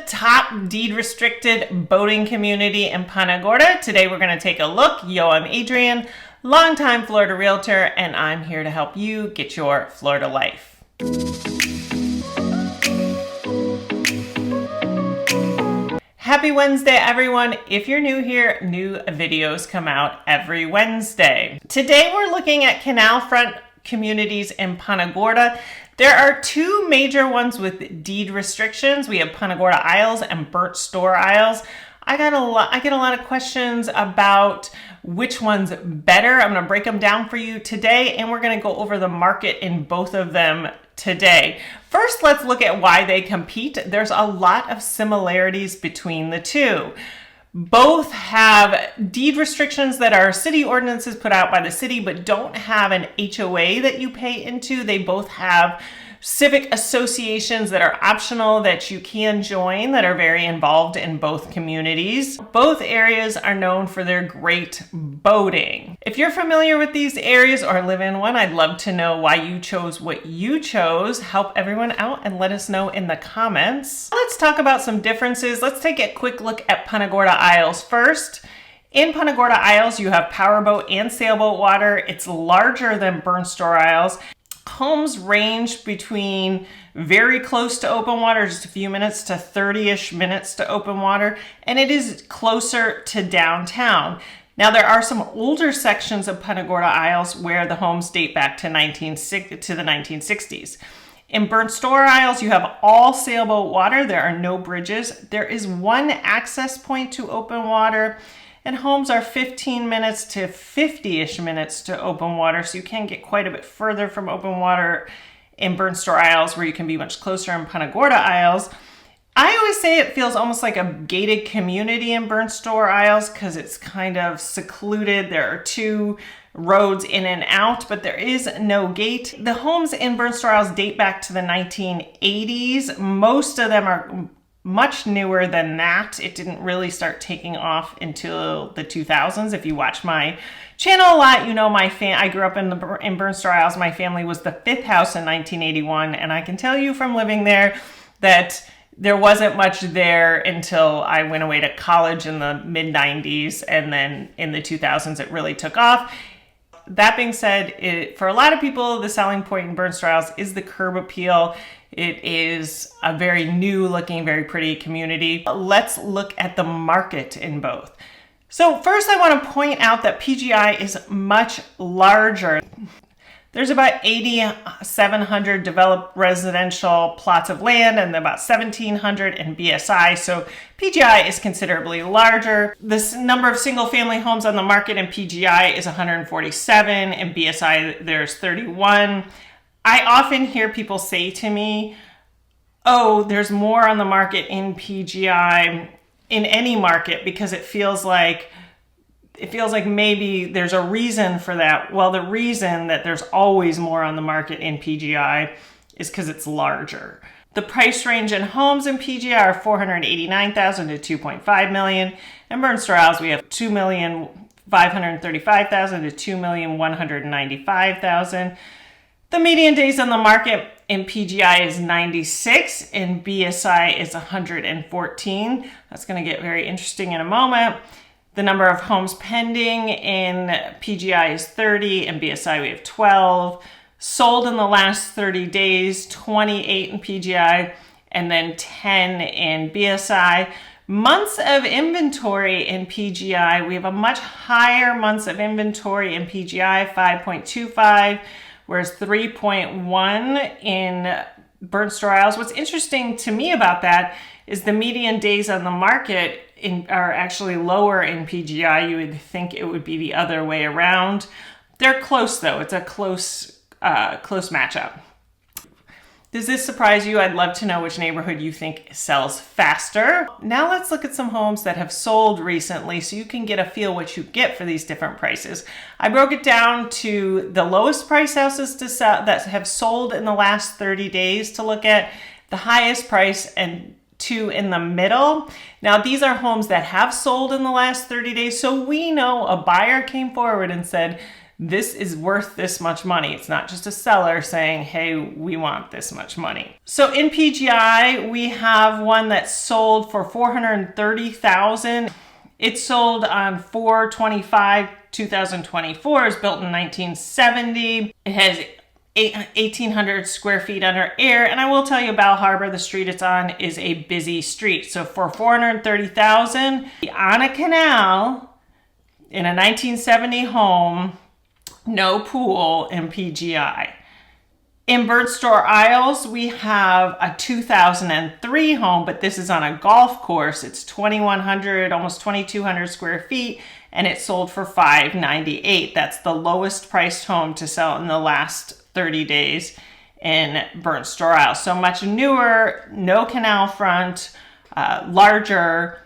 top deed restricted boating community in Punta Gorda. Today we're going to take a look. I'm Adrienne, longtime Florida realtor, and I'm here to help you get your Florida life. Happy Wednesday, everyone. If you're new here, new videos come out every Wednesday. Today we're looking at canal front communities in Punta Gorda. There are two major ones with deed restrictions. We have Punta Gorda Isles and Burnt Store Isles. I get a lot of questions about which one's better. I'm going to break them down for you today, and we're going to go over the market in both of them today. First, let's look at why they compete. There's a lot of similarities between the two. Both have deed restrictions that are city ordinances put out by the city, but don't have an HOA that you pay into. They both have civic associations that are optional that you can join that are very involved in both communities. Both areas are known for their great boating. If you're familiar with these areas or live in one, I'd love to know why you chose what you chose. Help everyone out and let us know in the comments. Let's talk about some differences. Let's take a quick look at Punta Gorda Isles first. In Punta Gorda Isles, you have powerboat and sailboat water. It's larger than Burnt Store Isles. Homes range between very close to open water, just a few minutes, to 30-ish minutes to open water, and it is closer to downtown. Now, there are some older sections of Punta Gorda Isles where the homes date back to the 1960s. In Burnt Store Isles, you have all sailboat water. There are no bridges. There is one access point to open water, and homes are 15 minutes to 50-ish minutes to open water, so you can get quite a bit further from open water in Burnt Store Isles, where you can be much closer in Punta Gorda Isles. I always say it feels almost like a gated community in Burnt Store Isles because it's kind of secluded. There are two roads in and out, but there is no gate. The homes in Burnt Store Isles date back to the 1980s. Most of them are much newer than that. It didn't really start taking off until the 2000s. If you watch my channel a lot, you know I grew up in Burnt Store Isles. My family was the fifth house in 1981, and I can tell you from living there that there wasn't much there until I went away to college in the mid-90s, and then in the 2000s it really took off. That being said, for a lot of people, the selling point in Burnt Store Isles is the curb appeal. It is a very new looking, very pretty community. Let's look at the market in both. So first I want to point out that PGI is much larger. There's about 8,700 developed residential plots of land and about 1,700 in BSI. So PGI is considerably larger. The number of single family homes on the market in PGI is 147. In BSI, there's 31. I often hear people say to me, oh, there's more on the market in PGI, in any market, because it feels like maybe there's a reason for that. Well, the reason that there's always more on the market in PGI is because it's larger. The price range in homes in PGI are $489,000 to $2.5 million. In Burnt Store Isles, we have $2,535,000 to $2,195,000. The median days on the market in PGI is 96, in BSI is 114. That's going to get very interesting in a moment. The number of homes pending in PGI is 30, in BSI we have 12. Sold in the last 30 days, 28 in PGI, and then 10 in BSI. Months of inventory in PGI, we have a much higher months of inventory in PGI, 5.25. Whereas 3.1 in Burnt Store Isles. What's interesting to me about that is the median days on the market are actually lower in PGI. You would think it would be the other way around. They're close though. It's a close matchup. Does this surprise you? I'd love to know which neighborhood you think sells faster. Now let's look at some homes that have sold recently so you can get a feel what you get for these different prices. I broke it down to the lowest price houses to sell that have sold in the last 30 days to look at, the highest price, and two in the middle. Now these are homes that have sold in the last 30 days, so we know a buyer came forward and said, this is worth this much money. It's not just a seller saying, hey, we want this much money. So in PGI, we have one that's sold for $430,000. It sold on 4/25/2024. It's built in 1970. It has 1,800 square feet under air. And I will tell you, Bal Harbor, the street it's on, is a busy street. So for $430,000 on a canal in a 1970 home, no pool in PGI. In Burnt Store Isles, we have a 2003 home, but this is on a golf course. It's 2,100, almost 2,200 square feet, and it sold for $598. That's the lowest priced home to sell in the last 30 days in Burnt Store Isles. So much newer, no canal front, larger,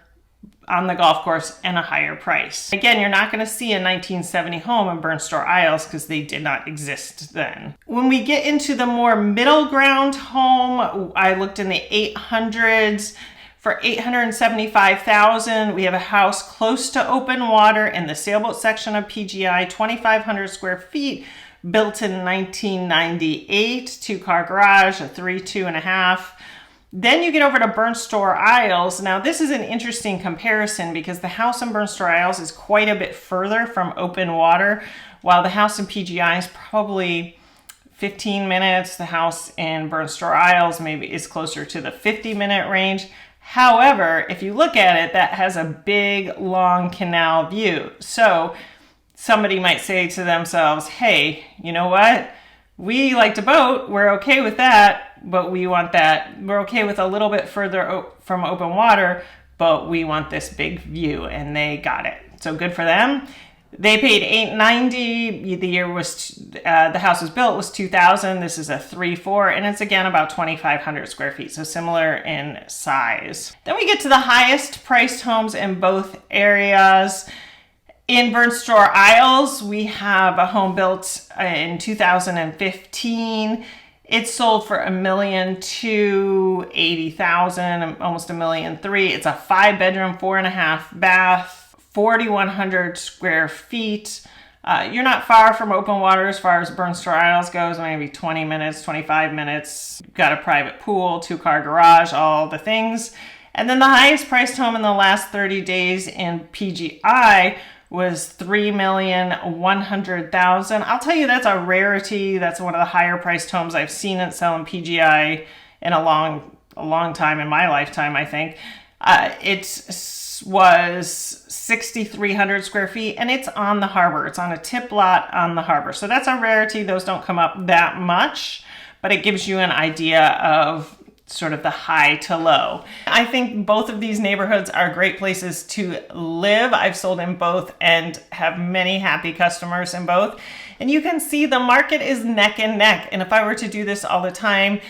on the golf course, and a higher price. Again, you're not going to see a 1970 home in Burnt Store Isles because they did not exist then. When we get into the more middle ground home, I looked in the 800s. For $875,000, we have a house close to open water in the sailboat section of PGI, 2,500 square feet, built in 1998, 2-car garage, a 3, 2.5. Then you get over to Burnt Store Isles. Now this is an interesting comparison because the house in Burnt Store Isles is quite a bit further from open water, while the house in PGI is probably 15 minutes. The house in Burnt Store Isles maybe is closer to the 50-minute range. However, if you look at it, that has a big, long canal view. So somebody might say to themselves, hey, you know what? We like to boat, we're okay with that, but we want that. We're okay with a little bit further from open water, but we want this big view, and they got it. So good for them. They paid $890. The year was the house was built was 2000. This is a 3-4, and it's again about 2,500 square feet, so similar in size. Then we get to the highest priced homes in both areas. In Burnt Store Isles, we have a home built in 2015. It sold for $1,280,000, almost $1,300,000. It's a 5-bedroom, 4.5 bath, 4,100 square feet. You're not far from open water as far as Burnt Store Isles goes, maybe 20 minutes, 25 minutes. You've got a private pool, 2-car garage, all the things. And then the highest priced home in the last 30 days in PGI was $3,100,000. I'll tell you, that's a rarity. That's one of the higher priced homes I've seen it sell in PGI in a long time in my lifetime, I think. It was 6,300 square feet, and it's on the harbor. It's on a tip lot on the harbor. So that's a rarity. Those don't come up that much, but it gives you an idea of sort of the high to low. I think both of these neighborhoods are great places to live. I've sold in both and have many happy customers in both. And you can see the market is neck and neck. And if I were to do this all the time,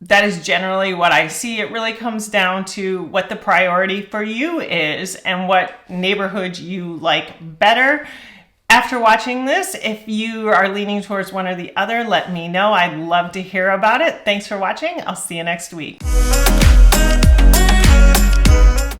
that is generally what I see. It really comes down to what the priority for you is and what neighborhood you like better. After watching this, if you are leaning towards one or the other, let me know. I'd love to hear about it. Thanks for watching. I'll see you next week.